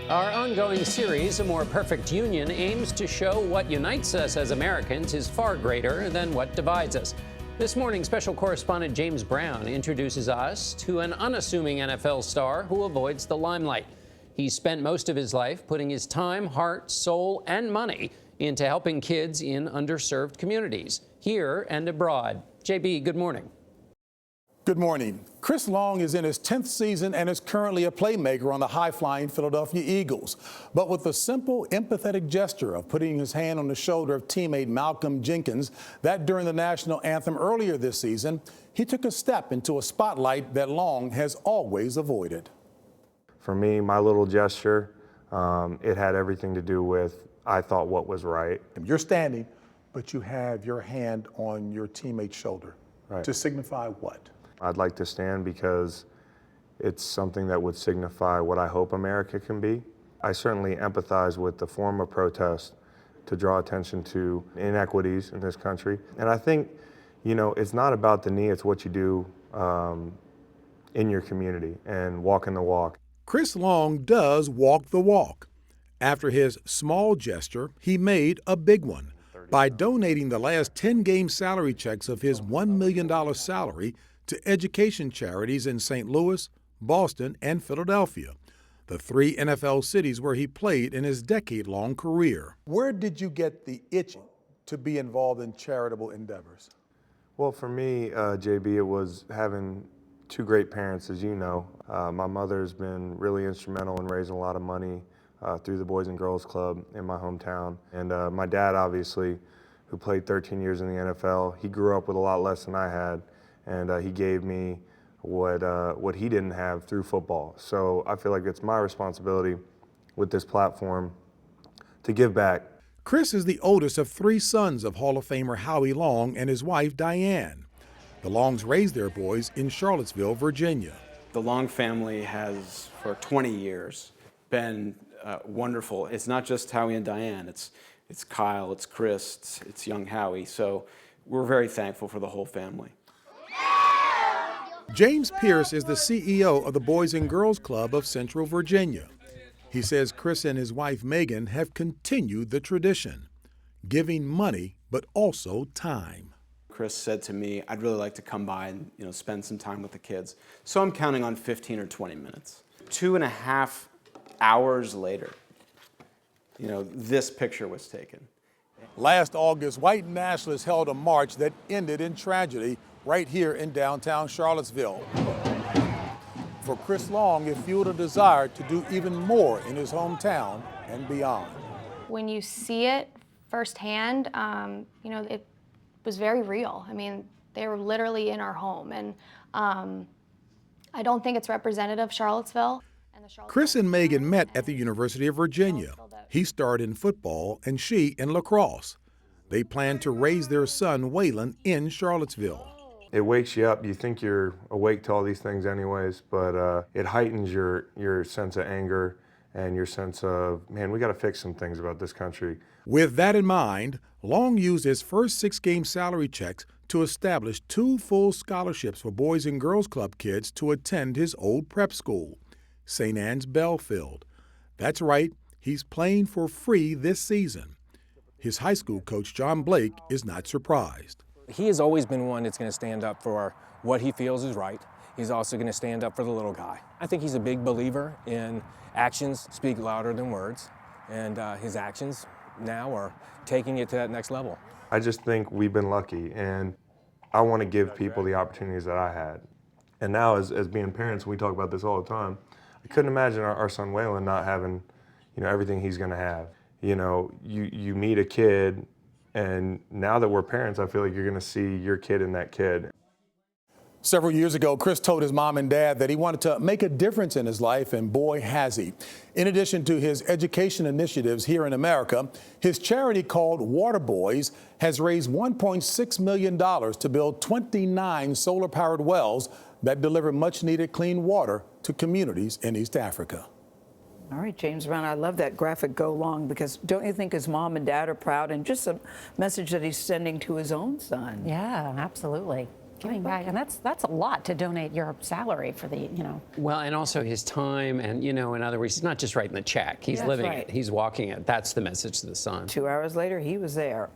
Our ongoing series, A More Perfect Union, aims to show what unites us as Americans is far greater than what divides us. This morning, special correspondent James Brown introduces us to an unassuming NFL star who avoids the limelight. He spent most of his life putting his time, heart, soul, and money into helping kids in underserved communities, here and abroad. JB, good morning. Good morning. Chris Long is in his 10th season and is currently a playmaker on the high-flying Philadelphia Eagles. But with the simple, empathetic gesture of putting his hand on the shoulder of teammate Malcolm Jenkins, that during the national anthem earlier this season, he took a step into a spotlight that Long has always avoided. For me, my little gesture, it had everything to do with, I thought, what was right. You're standing, but you have your hand on your teammate's shoulder. Right. To signify what? I'd like to stand because it's something that would signify what I hope America can be. I certainly empathize with the form of protest to draw attention to inequities in this country. And I think, it's not about the knee, it's what you do in your community and walking the walk. Chris Long does walk the walk. After his small gesture, he made a big one by donating the last 10 game salary checks of his $1 million salary to education charities in St. Louis, Boston, and Philadelphia, the 3 NFL cities where he played in his decade-long career. Where did you get the itch to be involved in charitable endeavors? Well, for me, JB, it was having 2 great parents, as you know. My mother's been really instrumental in raising a lot of money through the Boys and Girls Club in my hometown. And my dad, obviously, who played 13 years in the NFL, he grew up with a lot less than I had. And he gave me what he didn't have through football. So I feel like it's my responsibility with this platform to give back. Chris is the oldest of 3 sons of Hall of Famer Howie Long and his wife, Diane. The Longs raised their boys in Charlottesville, Virginia. The Long family has, for 20 years, been wonderful. It's not just Howie and Diane. It's Kyle, it's Chris, it's young Howie. So we're very thankful for the whole family. James Pierce is the CEO of the Boys and Girls Club of Central Virginia. He says Chris and his wife Megan have continued the tradition, giving money but also time. Chris said to me, I'd really like to come by and spend some time with the kids. So I'm counting on 15 or 20 minutes. 2.5 hours later, this picture was taken. Last August, white nationalists held a march that ended in tragedy right here in downtown Charlottesville. For Chris Long, it fueled a desire to do even more in his hometown and beyond. When you see it firsthand, it was very real. I mean, they were literally in our home, and I don't think it's representative of Charlottesville. Chris and Megan met at the University of Virginia. He starred in football and she in lacrosse. They plan to raise their son, Waylon, in Charlottesville. It wakes you up. You think you're awake to all these things anyways, but it heightens your sense of anger and your sense of, man, we got to fix some things about this country. With that in mind, Long used his first 6 game salary checks to establish 2 full scholarships for Boys and Girls Club kids to attend his old prep school, St. Anne's Belfield. That's right, he's playing for free this season. His high school coach, John Blake, is not surprised. He has always been one that's going to stand up for what he feels is right. He's also going to stand up for the little guy. I think he's a big believer in actions speak louder than words, and his actions now are taking it to that next level. I just think we've been lucky, and I want to give people the opportunities that I had. And now as being parents, we talk about this all the time, I couldn't imagine our son Waylon not having everything he's going to have. You meet a kid, and now that we're parents, I feel like you're going to see your kid in that kid. Several years ago, Chris told his mom and dad that he wanted to make a difference in his life, and boy, has he. In addition to his education initiatives here in America, his charity called Water Boys has raised $1.6 million to build 29 solar-powered wells that deliver much-needed clean water to communities in East Africa. All right, James Brown, I love that graphic go long, because don't you think his mom and dad are proud, and just a message that he's sending to his own son? Yeah, absolutely. Giving back, and that's a lot to donate your salary for the, you know. Well, and also his time, and in other words, he's not just writing the check. He's living it. He's walking it. That's the message to the Sun. 2 hours later, he was there.